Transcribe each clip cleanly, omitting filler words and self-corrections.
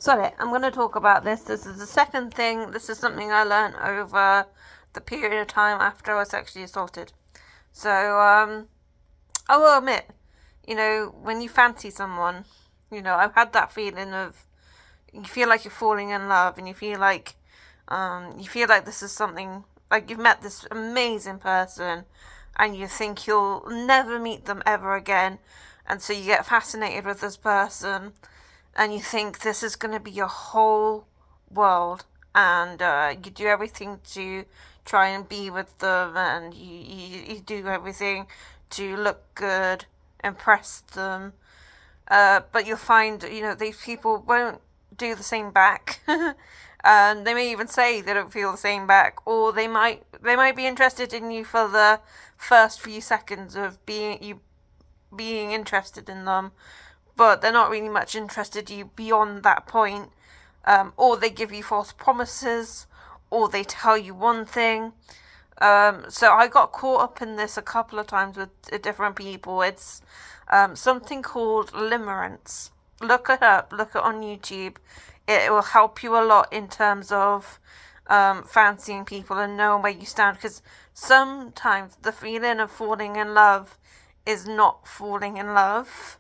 Sorry, I'm going to talk about this. This is the second thing. This is something I learned over the period of time after I was sexually assaulted. So, I will admit, when you fancy someone, I've had that feeling of you feel like you're falling in love, and you feel like this is something like you've met this amazing person, and you think you'll never meet them ever again, and so you get fascinated with this person, and you think this is going to be your whole world, and you do everything to try and be with them, and you do everything to look good, impress them, but you'll find, these people won't do the same back. And they may even say they don't feel the same back, or they might be interested in you for the first few seconds of being interested in them, but they're not really much interested in you beyond that point. Or they give you false promises, or they tell you one thing. So I got caught up in this a couple of times with different people. It's something called Limerance. Look it up, look it on YouTube. It will help you a lot in terms of fancying people and knowing where you stand, because sometimes the feeling of falling in love is not falling in love.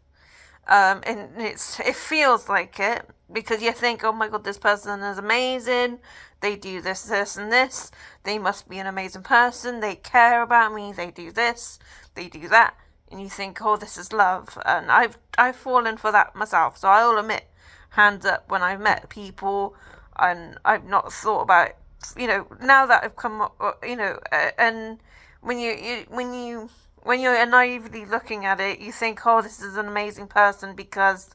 And it feels like it, because you think, oh my god, this person is amazing, they do this, this and this, they must be an amazing person, they care about me, they do this, they do that, and you think, oh, this is love. And I've fallen for that myself, so I'll admit, hands up, when I've met people and I've not thought about, now that I've come up, and when you're naively looking at it, you think, oh, this is an amazing person because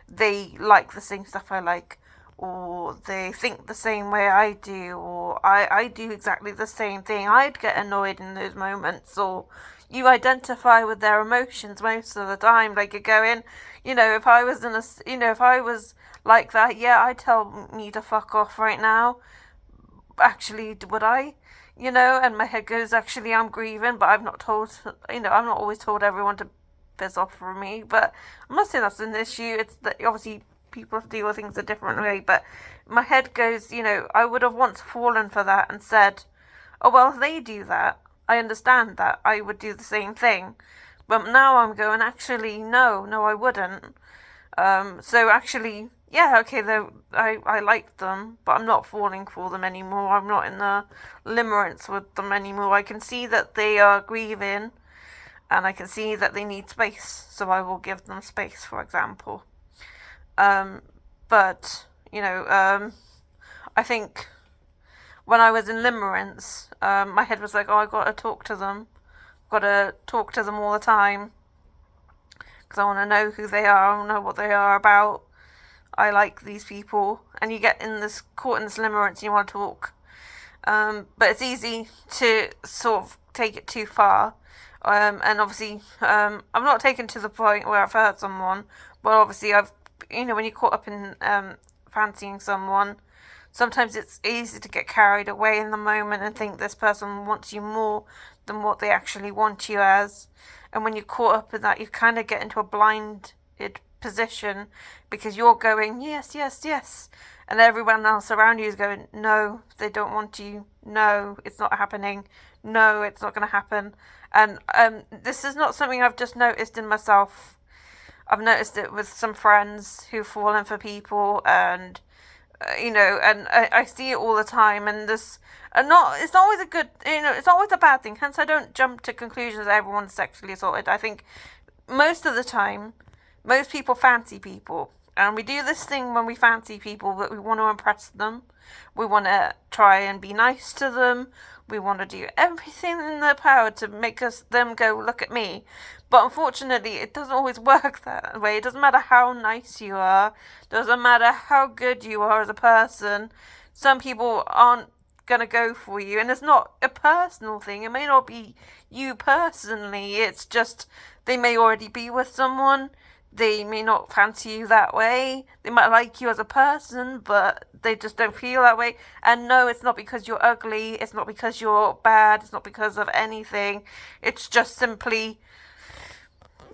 they like the same stuff I like, or they think the same way I do, or I do exactly the same thing. I'd get annoyed in those moments, or you identify with their emotions most of the time. Like, you're going, if I was if I was like that, yeah, I'd tell me to fuck off right now. Actually, would I? And my head goes, actually, I'm grieving, but I'm not always told everyone to piss off for me, but I'm not saying that's an issue. It's that obviously people deal with things a different way, but my head goes, I would have once fallen for that and said, oh, well, if they do that, I understand that, I would do the same thing. But now I'm going, actually, no, I wouldn't. So actually, yeah, okay, I like them, but I'm not falling for them anymore. I'm not in the limerence with them anymore. I can see that they are grieving, and I can see that they need space, so I will give them space, for example. But, I think when I was in limerence, my head was like, oh, I've got to talk to them. I've got to talk to them all the time, because I want to know who they are, I want to know what they are about. I like these people, and you get caught in this limerence and you want to talk. But it's easy to sort of take it too far. And obviously, I've not taken to the point where I've hurt someone, but obviously when you're caught up in fancying someone, sometimes it's easy to get carried away in the moment and think this person wants you more than what they actually want you as. And when you're caught up in that, you kind of get into a blinded position, because you're going, yes, yes, yes, and everyone else around you is going, no, they don't want you, no, it's not happening, no, it's not going to happen. And this is not something I've just noticed in myself. I've noticed it with some friends who've fallen for people, and and I see it all the time. And it's not always a good, it's not always a bad thing. Hence, I don't jump to conclusions that everyone's sexually assaulted. I think most of the time, most people fancy people, and we do this thing when we fancy people that we want to impress them. We want to try and be nice to them. We want to do everything in their power to make them go, look at me. But unfortunately, it doesn't always work that way. It doesn't matter how nice you are. It doesn't matter how good you are as a person. Some people aren't going to go for you. And it's not a personal thing. It may not be you personally. It's just they may already be with someone. They may not fancy you that way. They might like you as a person, but they just don't feel that way. And no, it's not because you're ugly. It's not because you're bad. It's not because of anything. It's just simply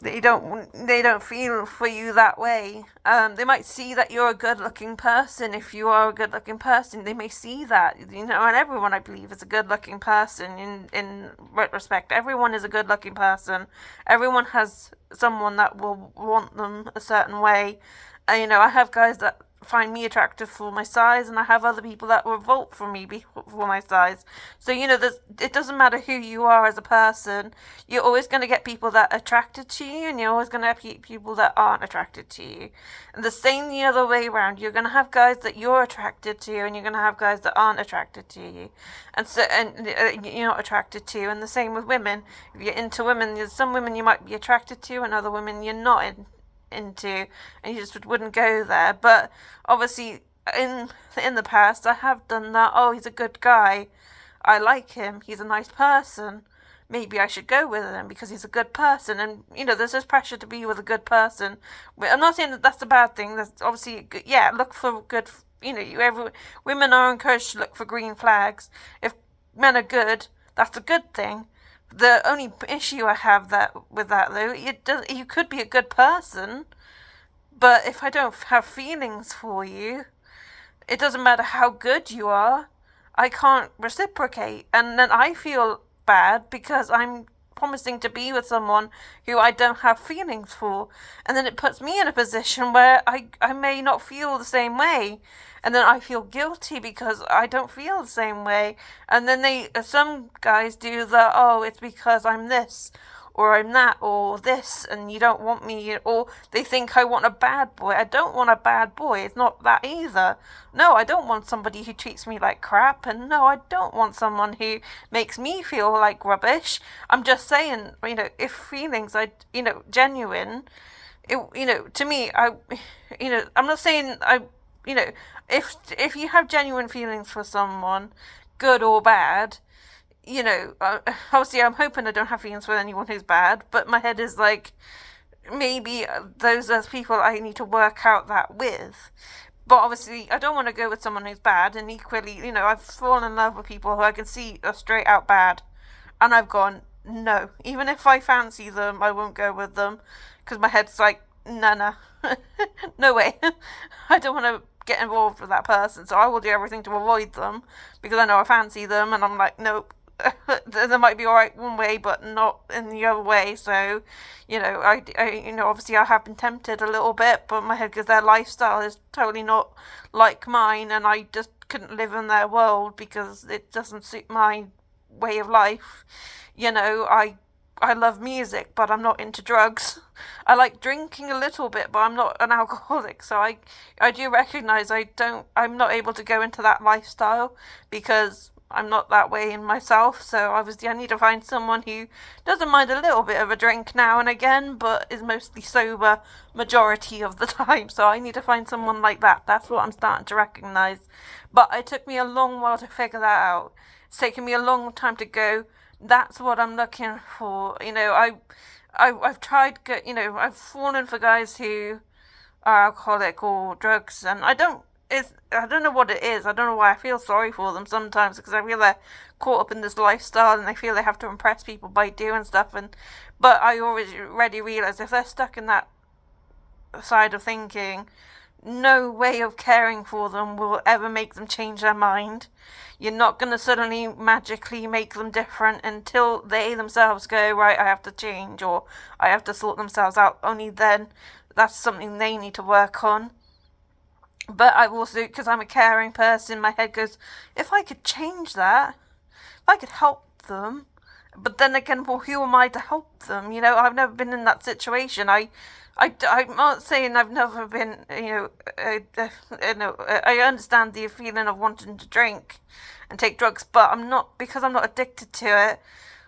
They don't feel for you that way. They might see that you're a good-looking person. If you are a good-looking person, they may see that, and everyone, I believe, is a good-looking person. In retrospect, everyone is a good-looking person. Everyone has someone that will want them a certain way. I have guys that find me attractive for my size, and I have other people that revolt from me for my size. So it doesn't matter who you are as a person. You're always going to get people that are attracted to you, and you're always going to have people that aren't attracted to you. And the same the other way around. You're going to have guys that you're attracted to, and you're going to have guys that aren't attracted to you, and you're not attracted to. And the same with women. If you're into women, there's some women you might be attracted to, and other women you're not into, and you just wouldn't go there. But obviously in the past I have done that. Oh, he's a good guy, I like him, he's a nice person, maybe I should go with him because he's a good person. And there's this pressure to be with a good person. I'm not saying that that's a bad thing. That's obviously good. Yeah, look for good. Women are encouraged to look for green flags. If men are good, that's a good thing. The only issue I have with that though, you could be a good person, but if I don't have feelings for you, it doesn't matter how good you are, I can't reciprocate, and then I feel bad because I'm promising to be with someone who I don't have feelings for, and then it puts me in a position where I may not feel the same way, and then I feel guilty because I don't feel the same way. And then some guys do the, oh, it's because I'm this or I'm that or this and you don't want me, or they think I want a bad boy. I don't want a bad boy. It's not that either. No, I don't want somebody who treats me like crap, and no, I don't want someone who makes me feel like rubbish. I'm just saying, if feelings are, genuine, to me, I'm not saying if you have genuine feelings for someone, good or bad, obviously I'm hoping I don't have feelings for anyone who's bad, but my head is like, maybe those are people I need to work out that with. But obviously I don't want to go with someone who's bad, and equally, I've fallen in love with people who I can see are straight out bad, and I've gone, no, even if I fancy them, I won't go with them, because my head's like, nah, no way. I don't want to get involved with that person, so I will do everything to avoid them, because I know I fancy them, and I'm like, nope. They might be alright one way, but not in the other way. So, obviously I have been tempted a little bit, but my head, because their lifestyle is totally not like mine, and I just couldn't live in their world because it doesn't suit my way of life. I love music, but I'm not into drugs. I like drinking a little bit, but I'm not an alcoholic. So I do recognise I'm not able to go into that lifestyle because I'm not that way in myself. So obviously I need to find someone who doesn't mind a little bit of a drink now and again, but is mostly sober majority of the time. So I need to find someone like that. That's what I'm starting to recognise. But it took me a long while to figure that out. It's taken me a long time to go, that's what I'm looking for. I've tried, I've fallen for guys who are alcoholic or drugs, and I don't know what it is. I don't know why I feel sorry for them sometimes, because I feel they're caught up in this lifestyle and they feel they have to impress people by doing stuff. But I already realise if they're stuck in that side of thinking, no way of caring for them will ever make them change their mind. You're not going to suddenly magically make them different until they themselves go, right, I have to change, or I have to sort themselves out. Only then, that's something they need to work on. But I've also, because I'm a caring person, my head goes, if I could change that, if I could help them, but then again, well, who am I to help them? I've never been in that situation. I'm not saying I've never been, I understand the feeling of wanting to drink and take drugs, but because I'm not addicted to it,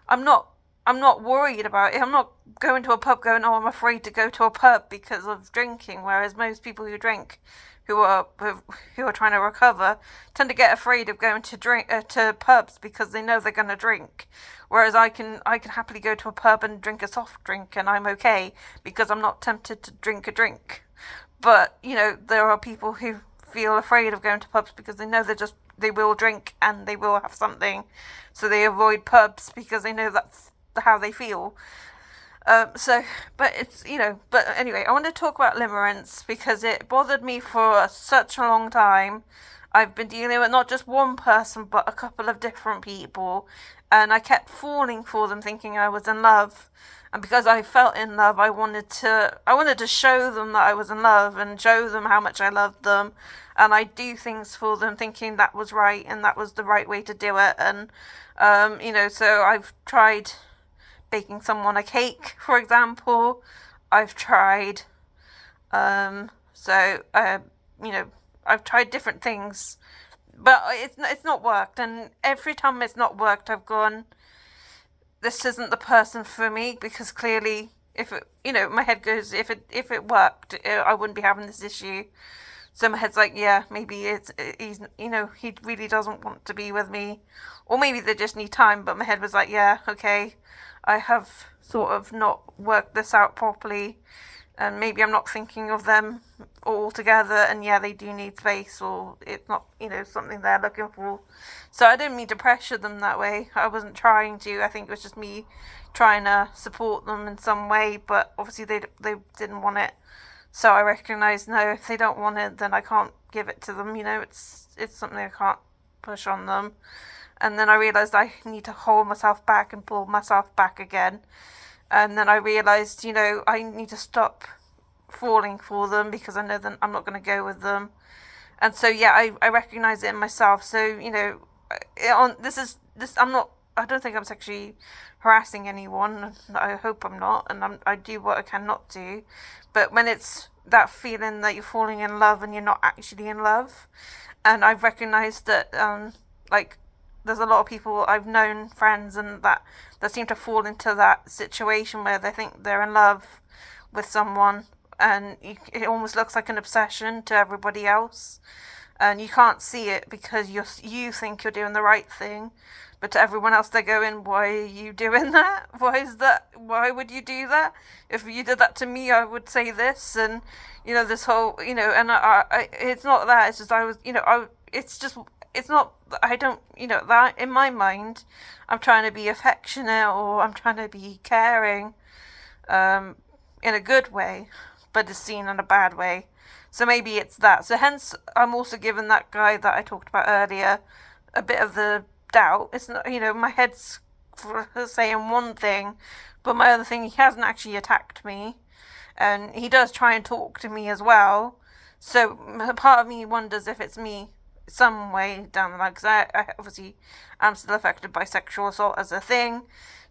I'm not worried about it. I'm not going to a pub going, oh, I'm afraid to go to a pub because of drinking, whereas most people who drink, who are trying to recover, tend to get afraid of going to pubs because they know they're going to drink. Whereas I can happily go to a pub and drink a soft drink and I'm okay because I'm not tempted to drink a drink. But there are people who feel afraid of going to pubs because they know they will drink and they will have something, so they avoid pubs because they know that's how they feel. So, but it's, but anyway, I want to talk about limerence because it bothered me for such a long time. I've been dealing with not just one person, but a couple of different people, and I kept falling for them, thinking I was in love. And because I felt in love, I wanted to show them that I was in love and show them how much I loved them, and I do things for them, thinking that was right and that was the right way to do it. And so I've tried baking someone a cake, for example. I've tried, so I've tried different things, but it's not worked. And every time it's not worked, I've gone, this isn't the person for me, because clearly, if it, my head goes, if it worked, I wouldn't be having this issue. So my head's like, yeah, maybe he really doesn't want to be with me, or maybe they just need time. But my head was like, yeah, okay, I have sort of not worked this out properly, and maybe I'm not thinking of them all together, and yeah, they do need space, or it's not, something they're looking for. So I didn't mean to pressure them that way. I wasn't trying to. I think it was just me trying to support them in some way, but obviously they didn't want it. So I recognised, no, if they don't want it, then I can't give it to them. It's something I can't push on them. And then I realised I need to hold myself back and pull myself back again. And then I realised, I need to stop falling for them, because I know that I'm not going to go with them. And so, yeah, I recognise it in myself. So, I don't think I'm sexually harassing anyone. I hope I'm not. And I do what I can not do. But when it's that feeling that you're falling in love and you're not actually in love, and I've recognised that, there's a lot of people I've known, friends, and that seem to fall into that situation where they think they're in love with someone, and it almost looks like an obsession to everybody else, and you can't see it because you think you're doing the right thing, but to everyone else they're going, why are you doing that? Why is that? Why would you do that? If you did that to me, I would say this, and this whole, and it's not that. It's just it's not, I don't, that in my mind, I'm trying to be affectionate, or I'm trying to be caring, in a good way, but it's seen in a bad way. So maybe it's that. So hence, I'm also giving that guy that I talked about earlier a bit of the doubt. It's not, my head's saying one thing, but my other thing, he hasn't actually attacked me, and he does try and talk to me as well. So part of me wonders if it's me some way down the line, because I obviously am still affected by sexual assault as a thing.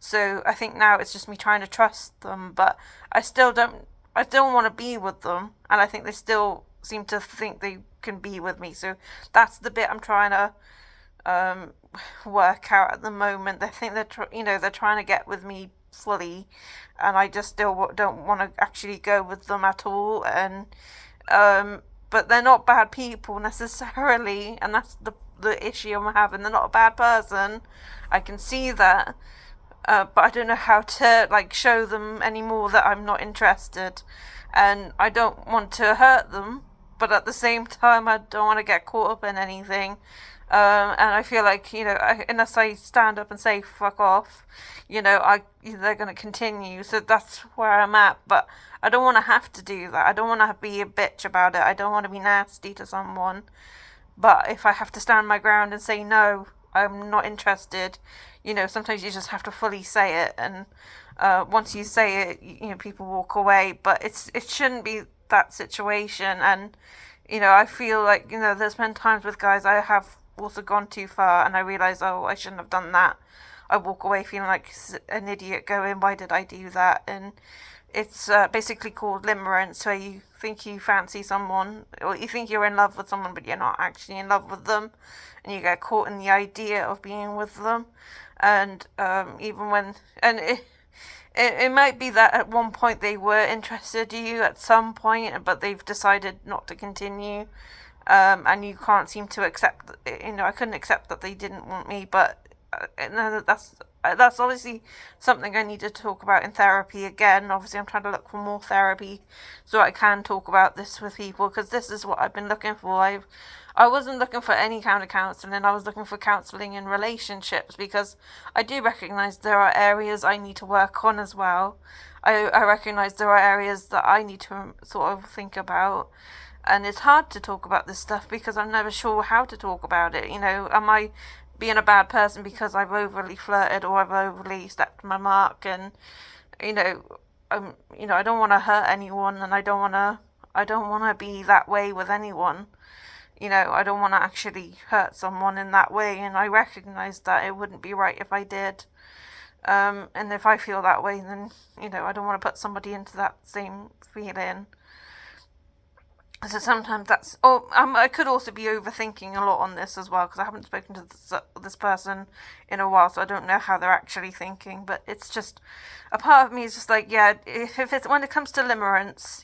So I think now it's just me trying to trust them, but I still want to be with them, and I think they still seem to think they can be with me. So that's the bit I'm trying to work out at the moment. They think they're trying to get with me fully, and I just still don't want to actually go with them at all. And but they're not bad people necessarily, and that's the issue I'm having. They're not a bad person. I can see that, but I don't know how to show them anymore that I'm not interested, and I don't want to hurt them, but at the same time I don't want to get caught up in anything. And I feel like, unless I stand up and say fuck off, they're going to continue. So that's where I'm at. But I don't want to have to do that. I don't want to be a bitch about it. I don't want to be nasty to someone. But if I have to stand my ground and say no, I'm not interested, sometimes you just have to fully say it. And once you say it, people walk away. But it shouldn't be that situation. And, I feel like, there's been times with guys I have also gone too far, and I realise, oh, I shouldn't have done that. I walk away feeling like an idiot, going, why did I do that? And it's basically called limerance, where you think you fancy someone, or you think you're in love with someone, but you're not actually in love with them, and you get caught in the idea of being with them. And even when, and it might be that at one point they were interested in you at some point, but they've decided not to continue. And you can't seem to accept, I couldn't accept that they didn't want me, but that's obviously something I need to talk about in therapy again. Obviously, I'm trying to look for more therapy so I can talk about this with people, because this is what I've been looking for. I wasn't looking for any kind of counselling. I was looking for counselling in relationships, because I do recognise there are areas I need to work on as well. I recognise there are areas that I need to sort of think about. And it's hard to talk about this stuff because I'm never sure how to talk about it. Am I being a bad person because I've overly flirted or I've overly stepped my mark? And you know, I don't want to hurt anyone, and I don't want to be that way with anyone. I don't want to actually hurt someone in that way, and I recognise that it wouldn't be right if I did. And if I feel that way, then I don't want to put somebody into that same feeling. So sometimes that's... Oh, I could also be overthinking a lot on this as well, because I haven't spoken to this person in a while, so I don't know how they're actually thinking. But it's just... A part of me is just like, yeah, if it's... When it comes to limerence,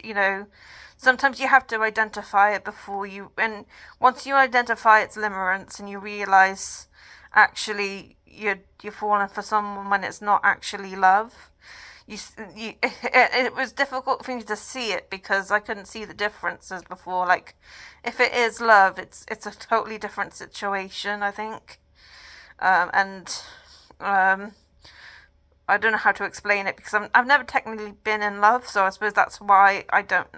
sometimes you have to identify it before you... And once you identify its limerence and you realise, actually, you're falling for someone when it's not actually love... It was difficult for me to see it because I couldn't see the differences before. Like, if it is love, it's a totally different situation, I think. And I don't know how to explain it because I've never technically been in love, so I suppose that's why I don't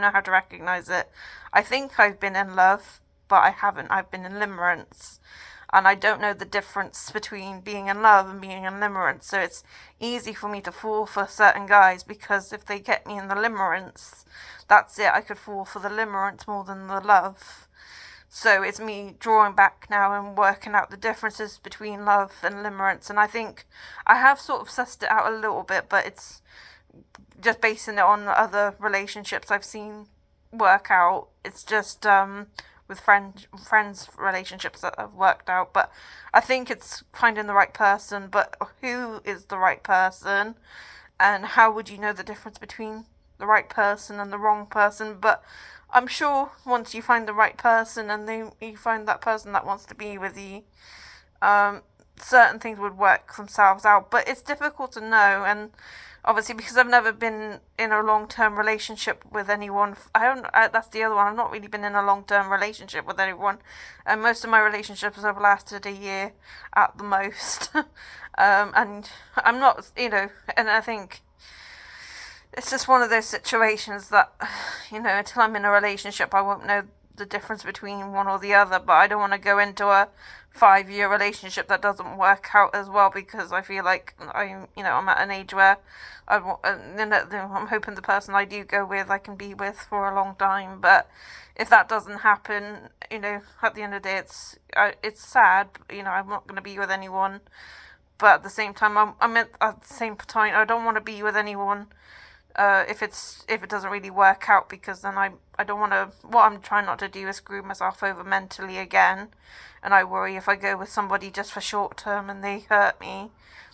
know how to recognize it. I think I've been in love, but I haven't. I've been in limerence. And I don't know the difference between being in love and being in limerence. So it's easy for me to fall for certain guys because if they get me in the limerence, that's it. I could fall for the limerence more than the love. So it's me drawing back now and working out the differences between love and limerence. And I think I have sort of sussed it out a little bit, but it's just basing it on other relationships I've seen work out. It's just... with friends relationships that have worked out, but I think it's finding the right person. But who is the right person, and how would you know the difference between the right person and the wrong person? But I'm sure once you find the right person and you find that person that wants to be with you, certain things would work themselves out. But it's difficult to know, and obviously because I've never been in a long-term relationship with anyone. That's the other one. I've not really been in a long-term relationship with anyone, and most of my relationships have lasted a year at the most. And I'm not, and I think it's just one of those situations that, until I'm in a relationship, I won't know the difference between one or the other. But I don't want to go into a 5-year relationship that doesn't work out as well, because I feel like I'm at an age where I'm hoping the person I do go with I can be with for a long time. But if that doesn't happen, at the end of the day, it's sad. I'm not going to be with anyone. But at the same time, at the same time, I don't want to be with anyone if it doesn't really work out, because then I don't want to. What I'm trying not to do is screw myself over mentally again, and I worry if I go with somebody just for short term and they hurt me,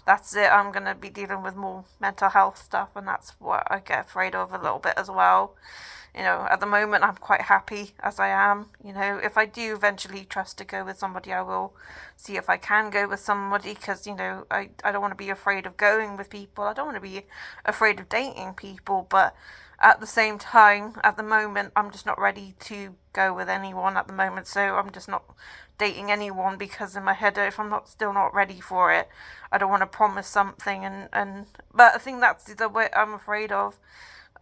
that's it. I'm going to be dealing with more mental health stuff, and that's what I get afraid of a little bit as well. At the moment I'm quite happy as I am. If I do eventually trust to go with somebody, I will see if I can go with somebody, because I don't want to be afraid of going with people. I don't want to be afraid of dating people, but at the same time, at the moment, I'm just not ready to go with anyone at the moment. So I'm just not dating anyone, because in my head, if I'm still not ready for it, I don't want to promise something. But I think that's the way I'm afraid of.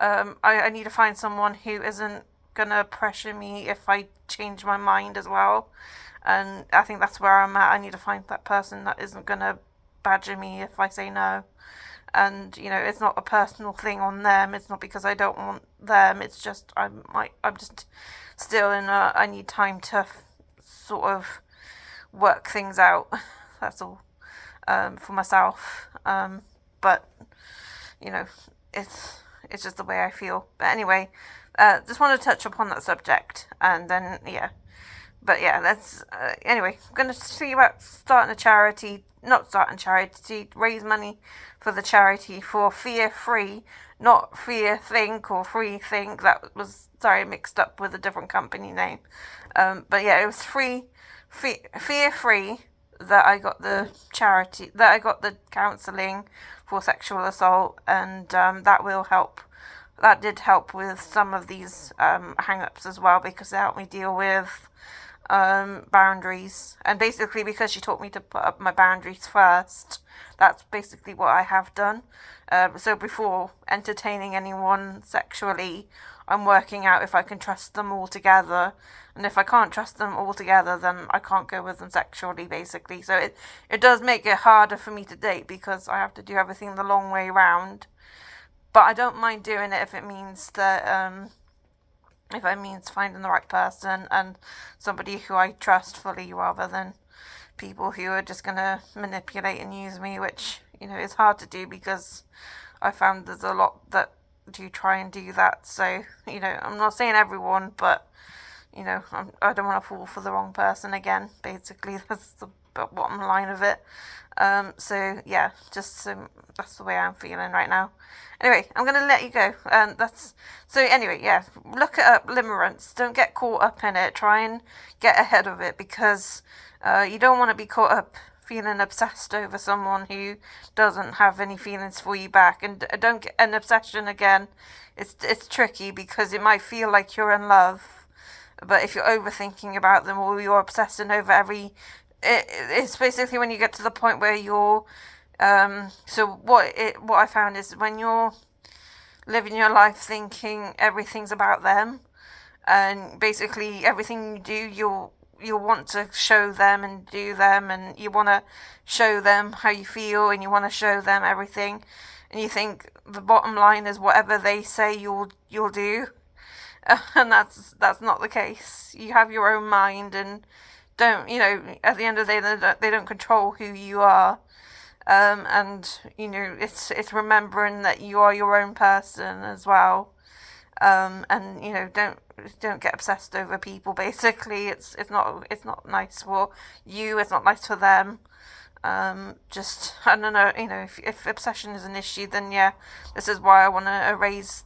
I need to find someone who isn't gonna pressure me if I change my mind as well. And I think that's where I'm at. I need to find that person that isn't gonna badger me if I say no. And it's not a personal thing on them. It's not because I don't want them. It's just I'm just still in I need time to sort of work things out. That's all, for myself. But it's just the way I feel. But anyway, just want to touch upon that subject, and then let's anyway. I'm going to see about raise money for the charity for Fear Free, not Fear Think or Free Think. That was mixed up with a different company name. But yeah, it was Fear Free that I got the counselling for sexual assault, and that will help. That did help with some of these hang-ups as well, because it helped me deal with boundaries. And basically, because she taught me to put up my boundaries first, that's basically what I have done. So before entertaining anyone sexually, I'm working out if I can trust them altogether. And if I can't trust them altogether, then I can't go with them sexually, basically. So it does make it harder for me to date, because I have to do everything the long way round. But I don't mind doing it if it means that if it means finding the right person and somebody who I trust fully, rather than people who are just going to manipulate and use me, which, is hard to do, because I found there's a lot that do try and do that. So, I'm not saying everyone, but, I don't want to fall for the wrong person again, basically. That's the bottom line of it. So, yeah, that's the way I'm feeling right now. Anyway, I'm going to let you go. Anyway, yeah, look it up, Limerance. Don't get caught up in it. Try and get ahead of it, because you don't want to be caught up feeling obsessed over someone who doesn't have any feelings for you back. And don't get an obsession again. It's tricky, because it might feel like you're in love, but if you're overthinking about them, or you're obsessing over it's basically when you get to the point where you're so what I found is, when you're living your life thinking everything's about them, and basically everything you do, you'll want to show them and do them, and you want to show them how you feel, and you want to show them everything, and you think the bottom line is whatever they say you'll do, and that's not the case. You have your own mind, and don't, at the end of the day, they don't control who you are. And it's remembering that you are your own person as well. And don't get obsessed over people. Basically, it's not nice for you. It's not nice for them. Just, I don't know. If obsession is an issue, then yeah, this is why I want to raise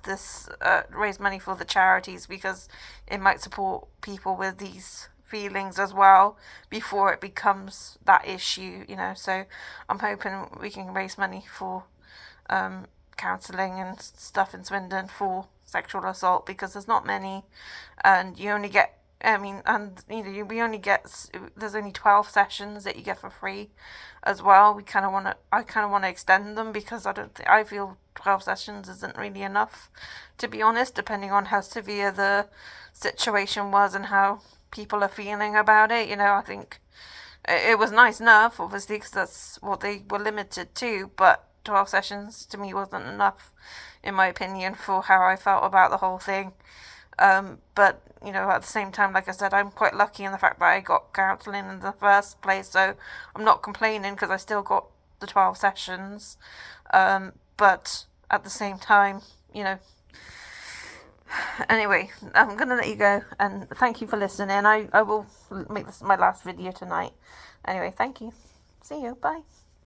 money for the charities, because it might support people with these feelings as well before it becomes that issue. So I'm hoping we can raise money for counselling and stuff in Swindon for sexual assault, because there's not many, and you only get there's only 12 sessions that you get for free as well. I kind of want to extend them, because I feel 12 sessions isn't really enough, to be honest, depending on how severe the situation was and how people are feeling about it. I think it was nice enough, obviously, because that's what they were limited to, but 12 sessions to me wasn't enough, in my opinion, for how I felt about the whole thing. But at the same time, like I said, I'm quite lucky in the fact that I got counselling in the first place, so I'm not complaining, because I still got the 12 sessions. But at the same time, anyway, I'm going to let you go, and thank you for listening. I will make this my last video tonight. Anyway, thank you. See you. Bye.